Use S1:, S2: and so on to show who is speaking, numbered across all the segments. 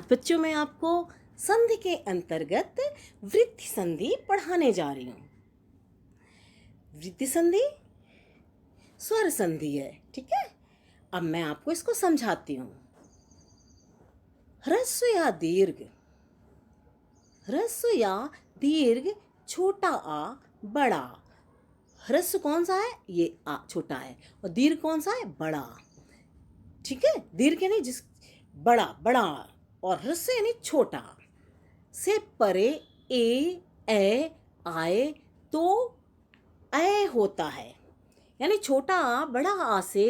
S1: आज बच्चों मैं आपको संधि के अंतर्गत वृद्धि संधि पढ़ाने जा रही हूँ। वृद्धि संधि स्वर संधि है, ठीक है। अब मैं आपको इसको समझाती हूँ। ह्रस्व या दीर्घ, ह्रस्व या दीर्घ, छोटा आ बड़ा। ह्रस्व कौन सा है? ये आ छोटा है, और दीर्घ कौन सा है? बड़ा, ठीक है। दीर्घ यानी जिस बड़ा बड़ा, और ह्रस्व यानी छोटा। से परे ए आए तो ए होता है, यानी छोटा आ बड़ा आ से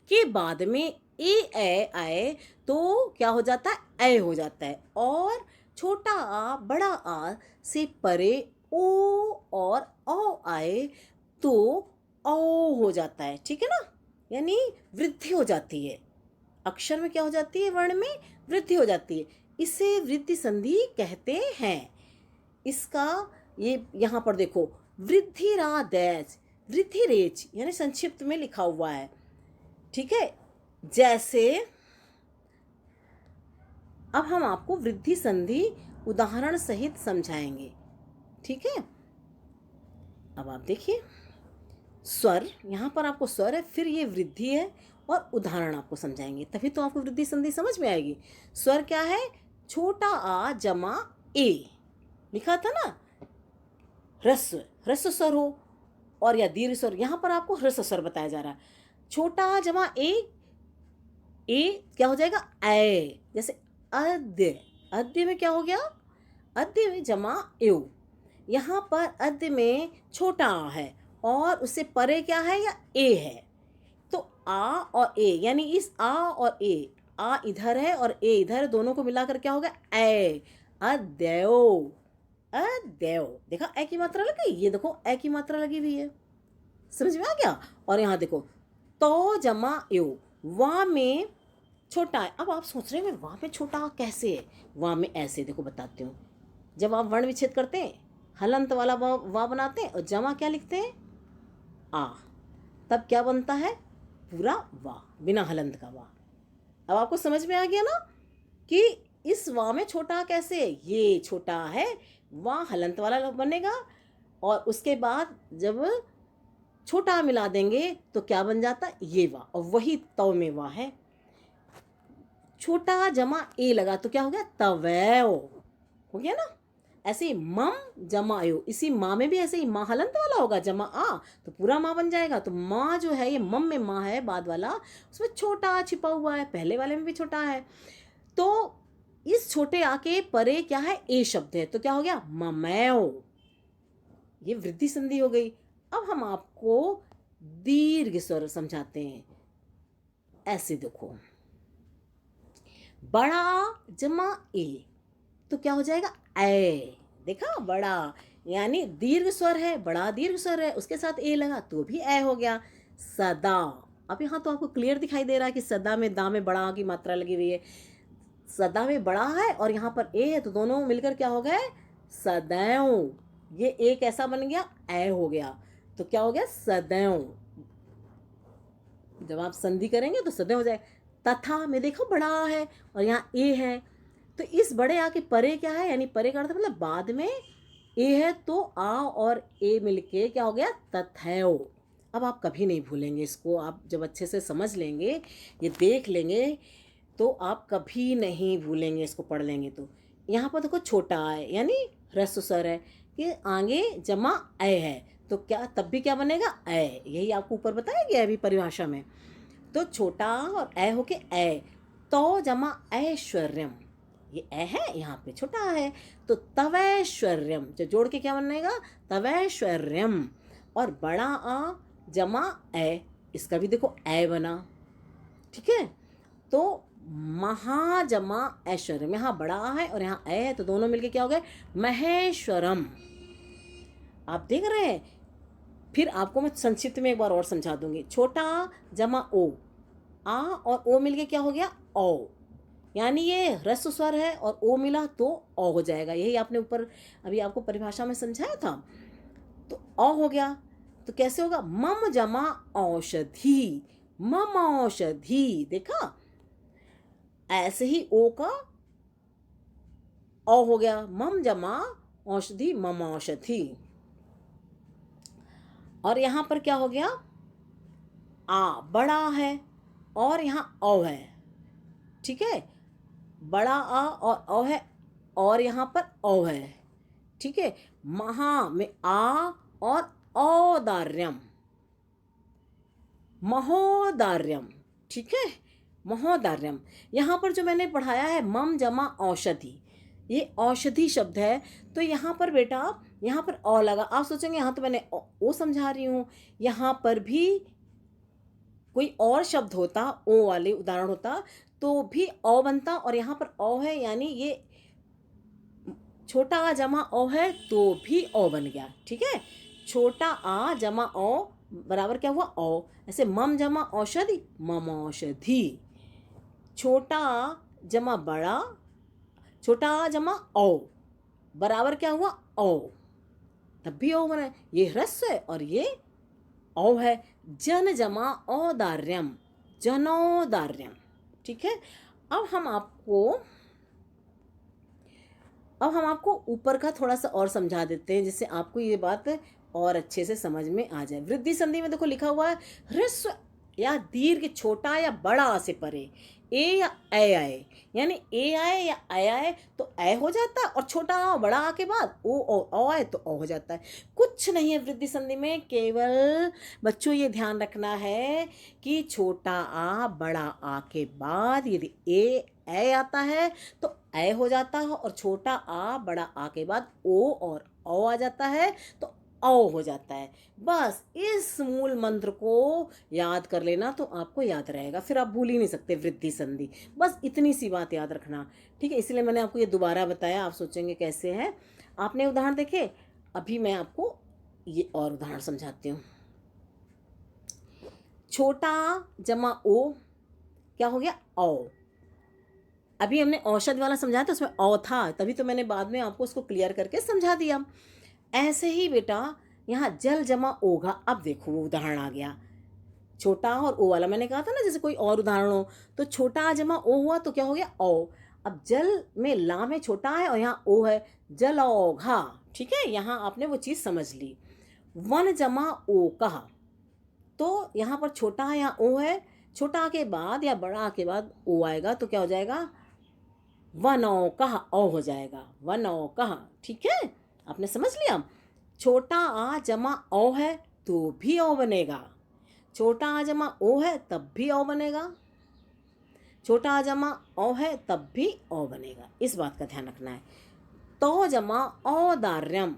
S1: के बाद में ए आए तो क्या हो जाता है? ए हो जाता है। और छोटा आ बड़ा आ से परे ओ और औ आए तो औ हो जाता है, ठीक है ना। यानी वृद्धि हो जाती है, अक्षर में क्या हो जाती है? वर्ण में वृद्धि हो जाती है। इसे वृद्धि संधि कहते हैं। इसका ये यहाँ पर देखो, वृद्धिरादेश, वृद्धि रेच यानी संक्षिप्त में लिखा हुआ है, ठीक है। जैसे अब हम आपको वृद्धि संधि उदाहरण सहित समझाएंगे, ठीक है। अब आप देखिए, स्वर, यहाँ पर आपको स्वर है, फिर ये वृद्धि है, और उदाहरण आपको समझाएंगे, तभी तो आपको वृद्धि संधि समझ में आएगी। स्वर क्या है? छोटा आ जमा ए, लिखा था ना। ह्रस्व, ह्रस्व स्वर हो, और या दीर्घ स्वर, यहाँ पर आपको ह्रस्व स्वर बताया जा रहा है। छोटा आ जमा ए क्या हो जाएगा? ए। जैसे अद्य, अद्य में क्या हो गया? अद्य में जमा एव। यहाँ पर अद्य में छोटा आ है, और उससे परे क्या है? या ए है। तो आ और ए, यानी इस आ और ए, आ इधर है और ए इधर, दोनों को मिलाकर क्या होगा? ए, अद्यव, अद्यव। देखा ए की मात्रा लग गई, ये देखो ए की मात्रा लगी हुई है, समझ में आ गया। और यहाँ देखो, तो जमा एव, वा में छोटा है। अब आप सोच रहे हैं वा में छोटा कैसे है? वा में ऐसे, देखो बताती हूँ। जब आप वर्ण विच्छेद करते हैं, हलंत वाला वा बनाते हैं, और जमा क्या लिखते हैं? आ, तब क्या बनता है? पूरा वा, बिना हलंत का वा। अब आपको समझ में आ गया ना कि इस वा में छोटा कैसे है? ये छोटा है, वा हलंत वाला बनेगा, और उसके बाद जब छोटा मिला देंगे तो क्या बन जाता है? ये वा, और वही तव में वा है। छोटा जमा ए लगा तो क्या हो गया? तवैव हो गया ना। ऐसे ही मम जमा यो, इसी माँ में भी ऐसे ही माँ हलंत वाला होगा, जमा आ तो पूरा माँ बन जाएगा। तो माँ जो है, ये मम में माँ है बाद वाला, उसमें छोटा आ छिपा हुआ है, पहले वाले में भी छोटा है। तो इस छोटे आ के परे क्या है? ए शब्द है, तो क्या हो गया? ममैव। ये वृद्धि संधि हो गई। अब हम आपको दीर्घ स्वर समझाते हैं। ऐसे देखो, बड़ा जमा ए तो क्या हो जाएगा? ए। देखा, बड़ा यानी दीर्घ स्वर है, बड़ा दीर्घ स्वर है, उसके साथ ए लगा तो भी ए हो गया। सदा, अब यहाँ तो आपको क्लियर दिखाई दे रहा है कि सदा में दा में बड़ा की मात्रा लगी हुई है। सदा में बड़ा है और यहाँ पर ए है, तो दोनों मिलकर क्या हो गए? सदैव। ये एक ऐसा बन गया, ए हो गया, तो क्या हो गया? सदैव। जब आप संधि करेंगे तो सदैव हो जाएगा। तथा में देखो बड़ा है और यहाँ ए है, तो इस बड़े आ के परे क्या है? यानी परे का अर्थ मतलब बाद में ए है, तो आ और ए मिलके क्या हो गया? तथैव। अब आप कभी नहीं भूलेंगे इसको, आप जब अच्छे से समझ लेंगे, ये देख लेंगे, तो आप कभी नहीं भूलेंगे, इसको पढ़ लेंगे तो। यहाँ पर देखो छोटा है, यानी ह्रस्व स्वर है, कि आगे जमा ए है, तो क्या तब भी क्या बनेगा? ए। यही आपको ऊपर बताया गया अभी परिभाषा में। तो छोटा और ए होके ए, तो जमा ऐश्वर्यम, ये ए है, यहाँ पे छोटा है, तो तवैश्वर्यम, जो जोड़ के क्या बनेगा? तवैश्वर्यम। और बड़ा आ जमा ए, इसका भी देखो ए बना, ठीक है। तो महाजमा ऐश्वर्यम, यहाँ बड़ा आ है और यहाँ ए है, तो दोनों मिलके क्या हो गए? महेश्वरम। आप देख रहे हैं। फिर आपको मैं संक्षिप्त में एक बार और समझा दूंगी। छोटा जमा ओ, आ और ओ मिलके क्या हो गया? ओ। यानी ये ह्रस्व स्वर है और ओ मिला तो औ हो जाएगा। यही आपने ऊपर अभी आपको परिभाषा में समझाया था। तो औ हो गया, तो कैसे होगा? मम जमा औषधि, मम औषधि। देखा, ऐसे ही ओ का औ हो गया, मम जमा औषधि, मम औषधि। और यहाँ पर क्या हो गया, आ बड़ा है और यहाँ औ है, ठीक है, बड़ा आ और औ है, और यहाँ पर औ है, ठीक है। महा में आ और औदार्यम, महोदार्यम, ठीक है, महोदार्यम। यहाँ पर जो मैंने पढ़ाया है मम जमा औषधि, ये औषधि शब्द है। तो यहाँ पर बेटा, यहाँ पर औ लगा, आप सोचेंगे यहाँ तो मैंने ओ समझा रही हूँ, यहाँ पर भी कोई और शब्द होता, ओ वाले उदाहरण होता, तो भी औ बनता, और यहाँ पर औ है, यानी ये छोटा आ जमा औ है तो भी औ बन गया, ठीक है। छोटा आ जमा औ बराबर क्या हुआ, औ। ऐसे मम जमा औषधि, मम औषधि। छोटा आ जमा बड़ा, छोटा आ जमा औ बराबर क्या हुआ, औ, तब भी औ बना। ये ह्रस्व है और ये औ है। जन जमा औदार्यम, जनौदार्यम, ठीक है। अब हम आपको अब हम आपको ऊपर का थोड़ा सा और समझा देते हैं, जिससे आपको ये बात और अच्छे से समझ में आ जाए। वृद्धि संधि में देखो लिखा हुआ है ह्रस्व या दीर्घ छोटा या बड़ा आ से परे, ए या ए आए, यानी ए आए या ए आए तो ए हो जाता है, और छोटा आ बड़ा आ के बाद ओ आए तो ओ हो जाता है। कुछ नहीं है वृद्धि संधि में, केवल बच्चों ये ध्यान रखना है कि छोटा आ बड़ा आ के बाद यदि ए आता है तो ए हो जाता है, और छोटा आ बड़ा आ के बाद ओ और औ आ जाता है तो औ हो जाता है। बस इस मूल मंत्र को याद कर लेना तो आपको याद रहेगा, फिर आप भूल ही नहीं सकते वृद्धि संधि। बस इतनी सी बात याद रखना, ठीक है। इसलिए मैंने आपको ये दोबारा बताया, आप सोचेंगे कैसे है, आपने उदाहरण देखे। अभी मैं आपको ये और उदाहरण समझाती हूँ। छोटा जमा ओ क्या हो गया, औ। अभी हमने औषध वाला समझाया तो उसमें औ था, तभी तो मैंने बाद में आपको उसको क्लियर करके समझा दिया। ऐसे ही बेटा यहाँ जल जमा ओघा, अब देखो वो उदाहरण आ गया, छोटा और ओ वाला मैंने कहा था ना, जैसे कोई और उदाहरण हो तो छोटा आ जमा ओ हुआ तो क्या हो गया, ओ। अब जल में ला में छोटा है और यहाँ ओ है, जल ओघा, ठीक है। यहाँ आपने वो चीज़ समझ ली। वन जमा ओ कहा, तो यहाँ पर छोटा है, यहाँ ओ है, छोटा के बाद या बड़ा के बाद ओ आएगा तो क्या हो जाएगा, वनौ कहा, औ हो जाएगा, वनौ कहा, ठीक है। आपने समझ लिया। छोटा आ जमा औ है तो भी औ बनेगा, छोटा आ जमा ओ है तब भी औ बनेगा, छोटा आ जमा औ है तब भी औ बनेगा, इस बात का ध्यान रखना है। तो जमा औदार्यम,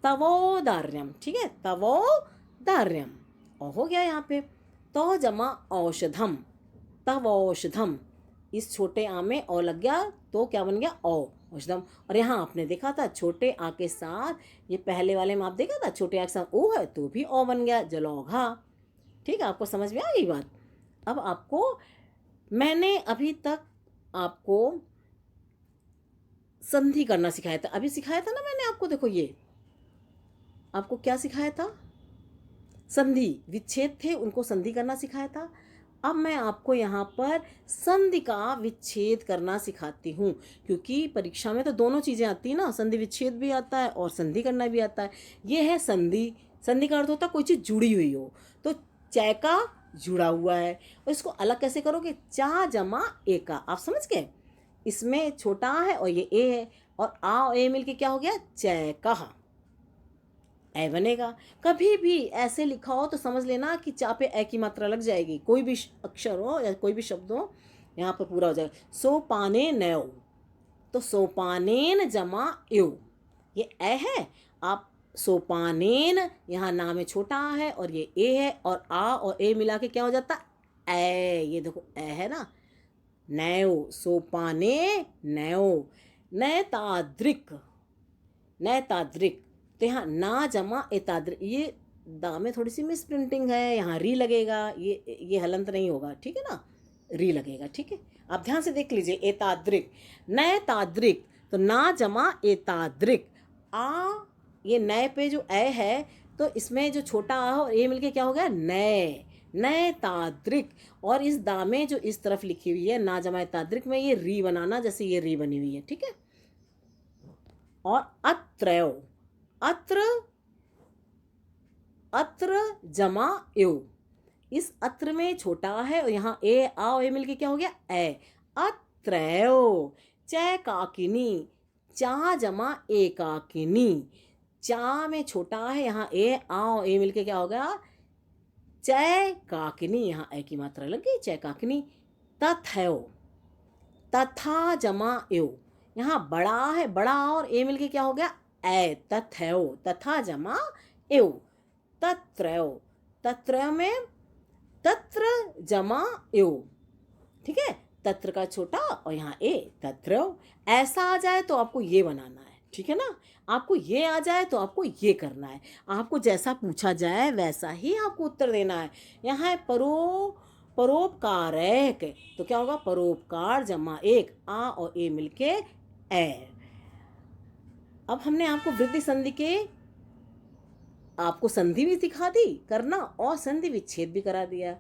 S1: तवोदार्यम, ठीक है, तवोदार्यम, औ हो गया यहाँ पे। तो जमा औषधम, तव औषधम, इस छोटे आ में औ लग गया तो क्या बन गया, औ, औषधम। और यहाँ आपने देखा था छोटे आ के साथ, ये पहले वाले में आप देखा था छोटे आ के साथ ओ है तो भी औ बन गया, जलौघा, ठीक है। आपको समझ में आ गई बात। अब आपको मैंने अभी तक आपको संधि करना सिखाया था, अभी सिखाया था ना मैंने आपको, देखो ये आपको क्या सिखाया था, संधि, विच्छेद थे उनको संधि करना सिखाया था। अब मैं आपको यहाँ पर संधि का विच्छेद करना सिखाती हूँ, क्योंकि परीक्षा में तो दोनों चीज़ें आती हैं ना, संधि विच्छेद भी आता है और संधि करना भी आता है। ये है संधि। संधि का अर्थ होता है कोई चीज़ जुड़ी हुई हो, तो चैका जुड़ा हुआ है, और इसको अलग कैसे करोगे, चा जमा एका, आप समझ गए। इसमें छोटा आ है और ये ए है, और आ और ए मिलके क्या हो गया, चैका, ए बनेगा। कभी भी ऐसे लिखा हो तो समझ लेना कि चा पे ए की मात्रा लग जाएगी, कोई भी अक्षर हो या कोई भी शब्द हो, यहाँ पर पूरा हो जाएगा। सोपाने नयो, तो सोपानेन जमा यो, ये ए है। आप सोपानेन, यहाँ ना में छोटा आ है और ये ए है, और आ और ए मिला के क्या हो जाता, ए, ये देखो ए है ना, नयो, सोपाने नयो, नैताद्रिक, नैताद्रिक, तो यहाँ ना जमा एताद्रिक, ये दा में थोड़ी सी मिस प्रिंटिंग है, यहाँ री लगेगा, ये हलंत नहीं होगा, ठीक है ना, री लगेगा, ठीक है। आप ध्यान से देख लीजिए, एताद्रिक, नैताद्रिक, तो ना जमा एताद्रिक, आ, ये नए पे जो ए है तो इसमें जो छोटा आ और ए मिलके क्या हो गया, नए, नए ताद्रिक। और इस दा में जो इस तरफ लिखी हुई है ना जमा ताद्रिक में, ये री बनाना, जैसे ये री बनी हुई है, ठीक है। और अत्रयो, अत्र, अत्र जमा एव, इस अत्र में छोटा है और यहाँ ए आ और ए मिलके क्या हो गया ए, अत्रयो। चैकाकिनी, चा जमा एकाकिनी, चा में छोटा है, यहाँ ए आ और ए मिलके क्या हो गया चैकाकिनी, यहाँ ए की मात्रा लग गई चैकाकिनी। तथयो, तथा जमा एव, यहाँ बड़ा है, बड़ा और ए मिलके क्या हो गया ए, तथयो, तथा जमा एव। तत्रयो, तत्रयो में तत्र जमा एव, ठीक है, तत्र का छोटा और यहाँ ए, तत्रयो। ऐसा आ जाए तो आपको ये बनाना है, ठीक है ना, आपको ये आ जाए तो आपको ये करना है, आपको जैसा पूछा जाए वैसा ही आपको उत्तर देना है। यहाँ है परोपकारक, तो क्या होगा परोपकार जमा एक, आ और ए मिलके ए। अब हमने आपको वृद्धि संधि के आपको संधि भी सिखा दी करना और संधि विच्छेद भी करा दिया,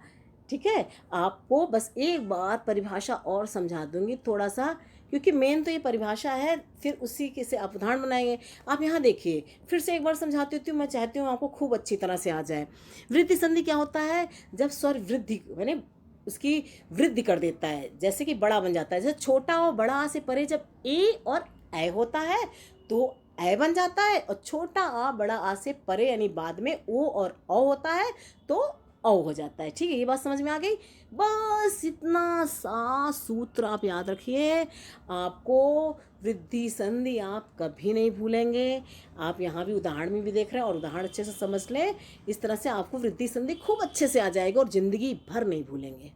S1: ठीक है। आपको बस एक बार परिभाषा और समझा दूंगी थोड़ा सा, क्योंकि मेन तो ये परिभाषा है, फिर उसी के से आप उदाहरण बनाएंगे। आप यहाँ देखिए, फिर से एक बार समझाती हूँ, मैं चाहती हूँ आपको खूब अच्छी तरह से आ जाए। वृद्धि संधि क्या होता है, जब स्वर वृद्धि यानी उसकी वृद्धि कर देता है, जैसे कि बड़ा बन जाता है, जैसे छोटा और बड़ा से परे जब ए और ए होता है तो ए बन जाता है, और छोटा आ बड़ा आ से परे यानी बाद में ओ और औ होता है तो औ हो जाता है, ठीक है। ये बात समझ में आ गई। बस इतना सा सूत्र आप याद रखिए, आपको वृद्धि संधि आप कभी नहीं भूलेंगे। आप यहाँ भी उदाहरण में भी देख रहे हैं और उदाहरण अच्छे से समझ लें, इस तरह से आपको वृद्धि संधि खूब अच्छे से आ जाएगा और ज़िंदगी भर नहीं भूलेंगे।